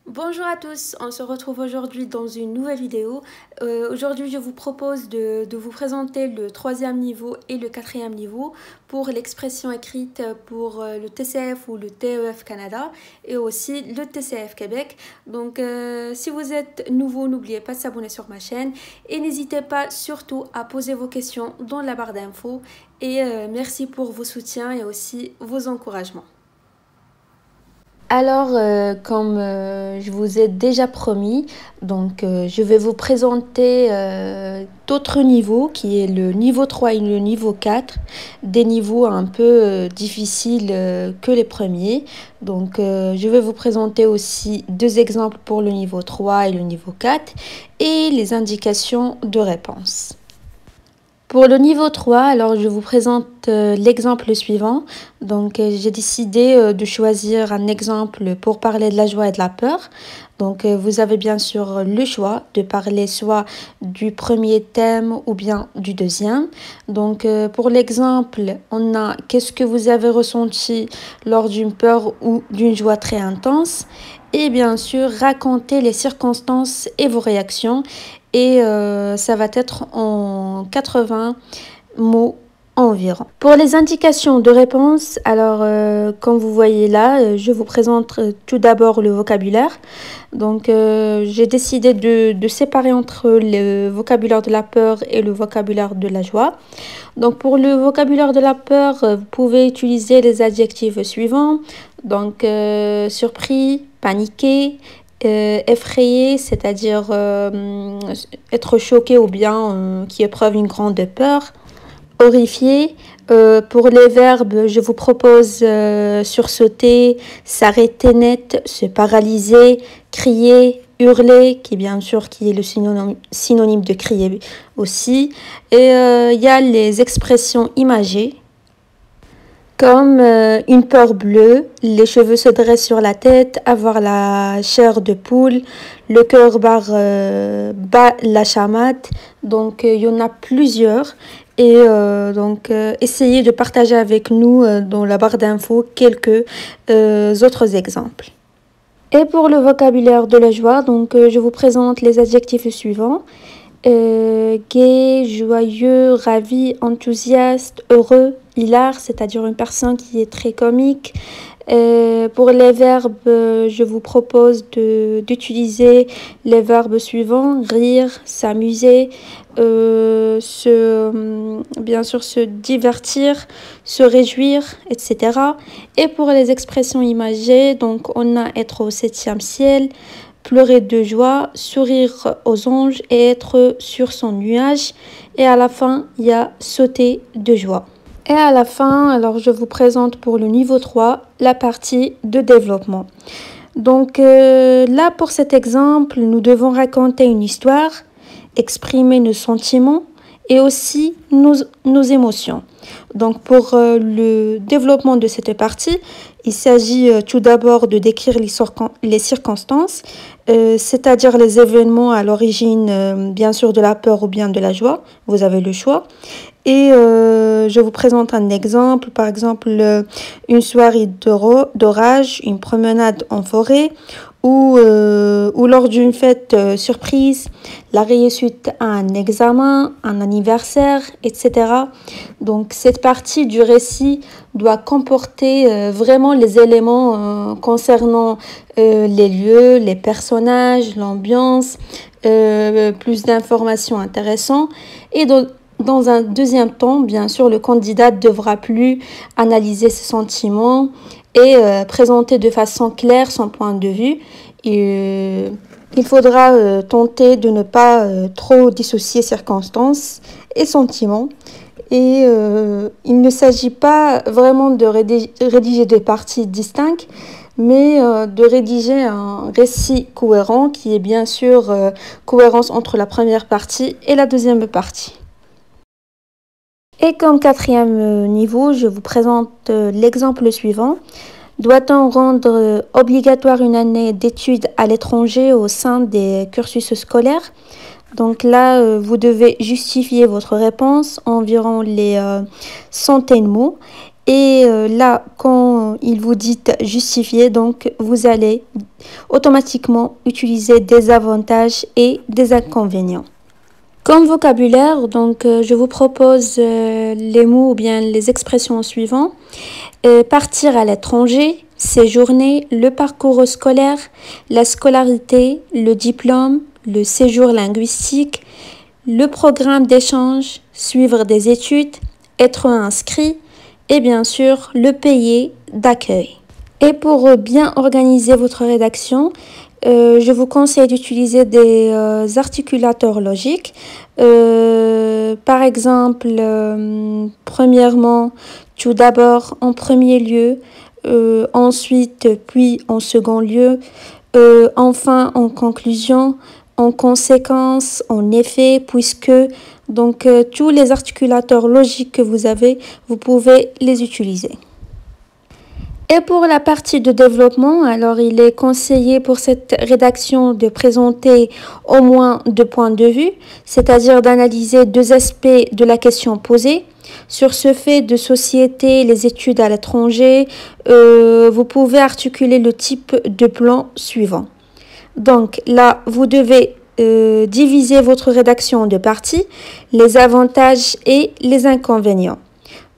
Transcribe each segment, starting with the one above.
Bonjour à tous, on se retrouve aujourd'hui dans une nouvelle vidéo. Aujourd'hui, je vous propose de vous présenter le troisième niveau et le quatrième niveau pour l'expression écrite pour le TCF ou le TEF Canada et aussi le TCF Québec. Donc, si vous êtes nouveau, n'oubliez pas de s'abonner sur ma chaîne et n'hésitez pas surtout à poser vos questions dans la barre d'infos. Et merci pour vos soutiens et aussi vos encouragements. Alors, comme je vous ai déjà promis, je vais vous présenter d'autres niveaux, qui est le niveau 3 et le niveau 4, des niveaux un peu difficiles que les premiers. Je vais vous présenter aussi deux exemples pour le niveau 3 et le niveau 4 et les indications de réponse. Pour le niveau 3, alors je vous présente l'exemple suivant. J'ai décidé de choisir un exemple pour parler de la joie et de la peur. Vous avez bien sûr le choix de parler soit du premier thème ou bien du deuxième. Pour l'exemple, on a qu'est-ce que vous avez ressenti lors d'une peur ou d'une joie très intense. Et bien sûr, raconter les circonstances et vos réactions. Et ça va être en 80 mots environ. Pour les indications de réponse, alors comme vous voyez là, je vous présente tout d'abord le vocabulaire. J'ai décidé de séparer entre le vocabulaire de la peur et le vocabulaire de la joie. Donc pour le vocabulaire de la peur, vous pouvez utiliser les adjectifs suivants. Surpris, paniqué, effrayé, c'est-à-dire être choqué ou bien qui éprouve une grande peur. Horrifié. Pour les verbes, je vous propose sursauter, s'arrêter net, se paralyser, crier, hurler, qui bien sûr qui est le synonyme de crier aussi. Et il y a les expressions imagées, comme une peur bleue, les cheveux se dressent sur la tête, avoir la chair de poule, le cœur bat la chamade. Il y en a plusieurs. Et essayez de partager avec nous dans la barre d'infos quelques autres exemples. Et pour le vocabulaire de la joie, je vous présente les adjectifs suivants. Gai, joyeux, ravi, enthousiaste, heureux, hilar, c'est-à-dire une personne qui est très comique. Pour les verbes, je vous propose d'utiliser les verbes suivants: rire, s'amuser, bien sûr se divertir, se réjouir, etc. Et pour les expressions imagées, on a être au 7e ciel, pleurer de joie, sourire aux anges et être sur son nuage. Et à la fin, il y a sauter de joie. Et à la fin, alors je vous présente pour le niveau 3 la partie de développement. Là, pour cet exemple, nous devons raconter une histoire, exprimer nos sentiments et aussi nos émotions. Pour le développement de cette partie, il s'agit tout d'abord de décrire les circonstances, c'est-à-dire les événements à l'origine, bien sûr, de la peur ou bien de la joie. Vous avez le choix. Et je vous présente un exemple, par exemple une soirée d'orage, une promenade en forêt ou lors d'une fête surprise, la réussite à un examen, un anniversaire, etc. Cette partie du récit doit comporter vraiment les éléments concernant les lieux, les personnages, l'ambiance, plus d'informations intéressantes. Et dans un deuxième temps, bien sûr, le candidat devra plus analyser ses sentiments et présenter de façon claire son point de vue. Il faudra tenter de ne pas trop dissocier circonstances et sentiments. Et il ne s'agit pas vraiment de rédiger des parties distinctes, mais de rédiger un récit cohérent qui est bien sûr cohérence entre la première partie et la deuxième partie. Et comme quatrième niveau, je vous présente l'exemple suivant. Doit-on rendre obligatoire une année d'études à l'étranger au sein des cursus scolaires? Là, vous devez justifier votre réponse environ les centaines de mots. Et là, quand il vous dit justifier, donc vous allez automatiquement utiliser des avantages et des inconvénients. Comme vocabulaire, donc je vous propose les mots ou bien les expressions suivantes. Partir à l'étranger, séjourner, le parcours scolaire, la scolarité, le diplôme, le séjour linguistique, le programme d'échange, suivre des études, être inscrit et bien sûr le pays d'accueil. Et pour bien organiser votre rédaction, je vous conseille d'utiliser des articulateurs logiques. Par exemple, premièrement, tout d'abord, en premier lieu, ensuite, puis en second lieu, enfin, en conclusion, en conséquence, en effet, puisque, donc tous les articulateurs logiques que vous avez, vous pouvez les utiliser. Et pour la partie de développement, alors il est conseillé pour cette rédaction de présenter au moins 2 points de vue, c'est-à-dire d'analyser 2 aspects de la question posée. Sur ce fait de société, les études à l'étranger, vous pouvez articuler le type de plan suivant. Donc là, vous devez diviser votre rédaction en 2 parties, les avantages et les inconvénients.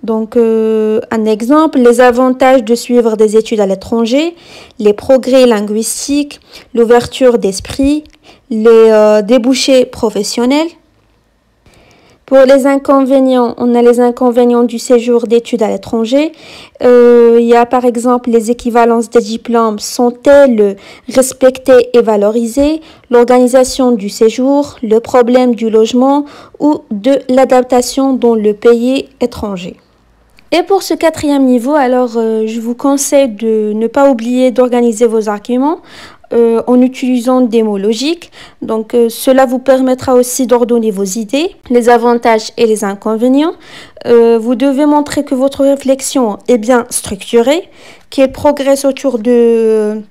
Donc, un exemple, les avantages de suivre des études à l'étranger, les progrès linguistiques, l'ouverture d'esprit, les débouchés professionnels. Pour les inconvénients, on a les inconvénients du séjour d'études à l'étranger. Il y a par exemple les équivalences des diplômes, sont-elles respectées et valorisées, l'organisation du séjour, le problème du logement ou de l'adaptation dans le pays étranger. Et pour ce 4e niveau, alors je vous conseille de ne pas oublier d'organiser vos arguments en utilisant des mots logiques. Donc cela vous permettra aussi d'ordonner vos idées, les avantages et les inconvénients. Vous devez montrer que votre réflexion est bien structurée, qu'elle progresse autour de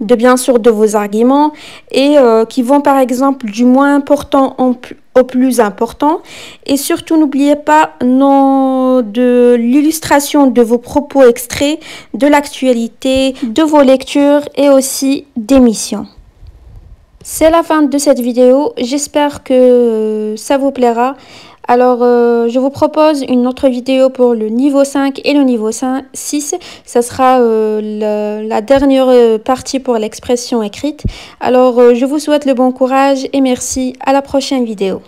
bien sûr de vos arguments et qui vont par exemple du moins important au plus important. Et surtout, n'oubliez pas de l'illustration de vos propos extraits de l'actualité, de vos lectures et aussi d'émissions. C'est la fin de cette vidéo. J'espère que ça vous plaira. Alors, je vous propose une autre vidéo pour le niveau 5 et le niveau 6. Ça sera la dernière partie pour l'expression écrite. Alors, je vous souhaite le bon courage et merci. À la prochaine vidéo.